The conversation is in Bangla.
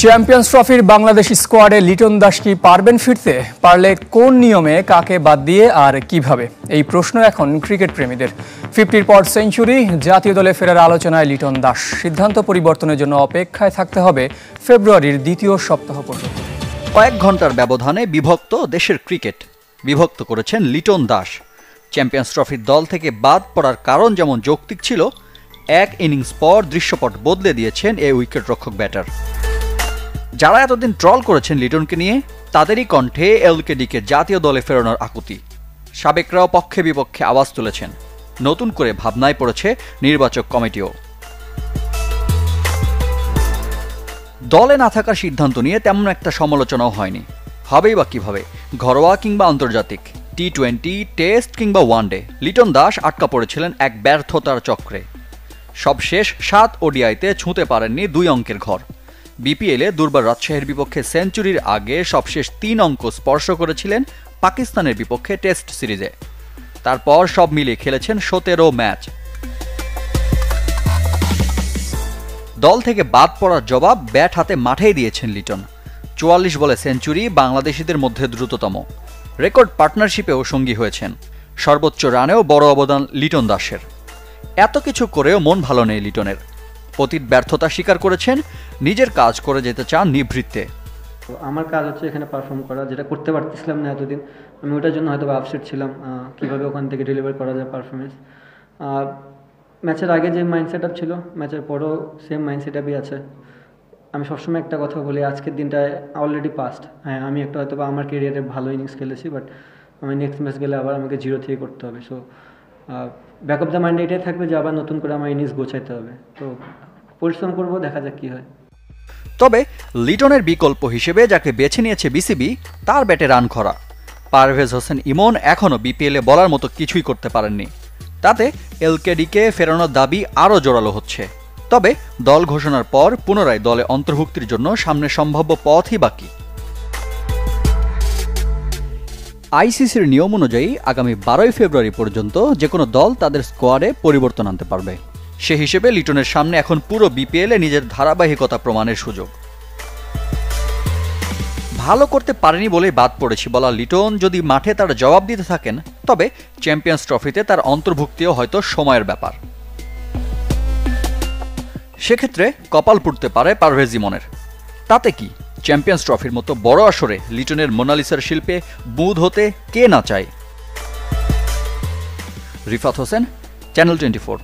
চ্যাম্পিয়ন্স ট্রফির বাংলাদেশ স্কোয়াডে লিটন দাস কি পারবেন ফিরতে? পারলে কোন নিয়মে, কাকে বাদ দিয়ে আর কিভাবে? এই প্রশ্ন এখন ক্রিকেট প্রেমীদের। 50-র পর সেঞ্চুরি, জাতীয় দলে ফেরার আলোচনায় লিটন দাস। সিদ্ধান্ত পরিবর্তনের জন্য অপেক্ষায় থাকতে হবে ফেব্রুয়ারির দ্বিতীয় সপ্তাহ পর্যন্ত। কয়েক ঘন্টার ব্যবধানে বিভক্ত দেশের ক্রিকেট। বিভক্ত করেছেন লিটন দাস। চ্যাম্পিয়ন্স ট্রফির দল থেকে বাদ পড়ার কারণ যেমন যৌক্তিক ছিল, এক ইনিংস পর দৃশ্যপট বদলে দিয়েছেন এই উইকেটরক্ষক ব্যাটার। যারা এতদিন ট্রল করেছেন লিটনকে নিয়ে, তাদেরই কণ্ঠে এলকেডিকে জাতীয় দলে ফেরানোর আকুতি। সাবেকরাও পক্ষে বিপক্ষে আওয়াজ তুলেছেন। নতুন করে ভাবনায় পড়েছে নির্বাচক কমিটিও। দলে না থাকার সিদ্ধান্ত নিয়ে তেমন একটা সমালোচনাও হয়নি। হবেই বা কিভাবে? ঘরোয়া কিংবা আন্তর্জাতিক, টি-20, টেস্ট কিংবা ওয়ানডে, লিটন দাস আটকা পড়েছিলেন এক ব্যর্থতার চক্রে। সবশেষ 7 ওডিআইতে ছুঁতে পারেননি 2 অঙ্কের ঘর। বিপিএলে দুর্বার রাজশাহীর বিপক্ষে সেঞ্চুরির আগে সবশেষ 3 অঙ্ক স্পর্শ করেছিলেন পাকিস্তানের বিপক্ষে টেস্ট সিরিজে। তারপর সব মিলিয়ে খেলেছেন 17 ম্যাচ। দল থেকে বাদ পড়ার জবাব ব্যাট হাতে মাঠেই দিয়েছেন লিটন। 44 বলে সেঞ্চুরি, বাংলাদেশিদের মধ্যে দ্রুততম। রেকর্ড পার্টনারশিপেও সঙ্গী হয়েছেন। সর্বোচ্চ রানেও বড় অবদান লিটন দাসের। এত কিছু করেও মন ভালো নেই লিটনের। অতীত ব্যর্থতা স্বীকার করেছেন, নিজের কাজ করে যেতে চান নিভৃত্তে। আমার কাজ হচ্ছে এখানে পারফর্ম করা, যেটা করতে পারতেছিলাম না এতদিন। আমি ওটার জন্য হয়তো আপসেট ছিলাম, কীভাবে ওখান থেকে ডেলিভার করা যায় পারফরমেন্স। ম্যাচের আগে যে মাইন্ড সেট আপ ছিল, ম্যাচের পরও সেম মাইন্ড সেট আপই আছে। আমি সবসময় একটা কথা বলি, আজকের দিনটায় অলরেডি পাস্ট। হ্যাঁ, আমি একটা হয়তো বা আমার কেরিয়ারে ভালো ইনিংস খেলেছি, বাট আমি নেক্সট ম্যাচ গেলে আবার আমাকে 0 থেকে করতে হবে। So back of the mind এটাই থাকবে যে আবার নতুন করে আমার ইনিংস গোছাইতে হবে। তো পরিশ্রম করবো, দেখা যাক কী হয়। তবে লিটনের বিকল্প হিসেবে যাকে বেছে নিয়েছে বিসিবি, তার ব্যাটে রান খরা। পারভেজ হোসেন ইমন এখনও বিপিএলে বলার মতো কিছুই করতে পারেননি। তাতে এলকেডিকে ফেরানোর দাবি আরও জোরালো হচ্ছে। তবে দল ঘোষণার পর পুনরায় দলে অন্তর্ভুক্তির জন্য সামনে সম্ভাব্য পথই বাকি। আইসিসির নিয়ম অনুযায়ী আগামী 12 ফেব্রুয়ারি পর্যন্ত যে কোনো দল তাদের স্কোয়াডে পরিবর্তন আনতে পারবে। সে হিসেবে লিটনের সামনে এখন পুরো বিপিএলে নিজের ধারাবাহিকতা প্রমাণের সুযোগ। ভালো করতে পারেনি বলেই বাদ পড়েছি বলা লিটন যদি মাঠে তার জবাব দিতে থাকেন, তবে চ্যাম্পিয়ন্স ট্রফিতে তার অন্তর্ভুক্তিও হয়তো সময়ের ব্যাপার। সেক্ষেত্রে কপাল পুড়তে পারে পারভেজ ইমনের। তাতে কি, চ্যাম্পিয়ন্স ট্রফির মতো বড় আসরে লিটনের মোনালিসার শিল্পে বুঁদ হতে কে না চায়? রিফাত হোসেন, চ্যানেল 24।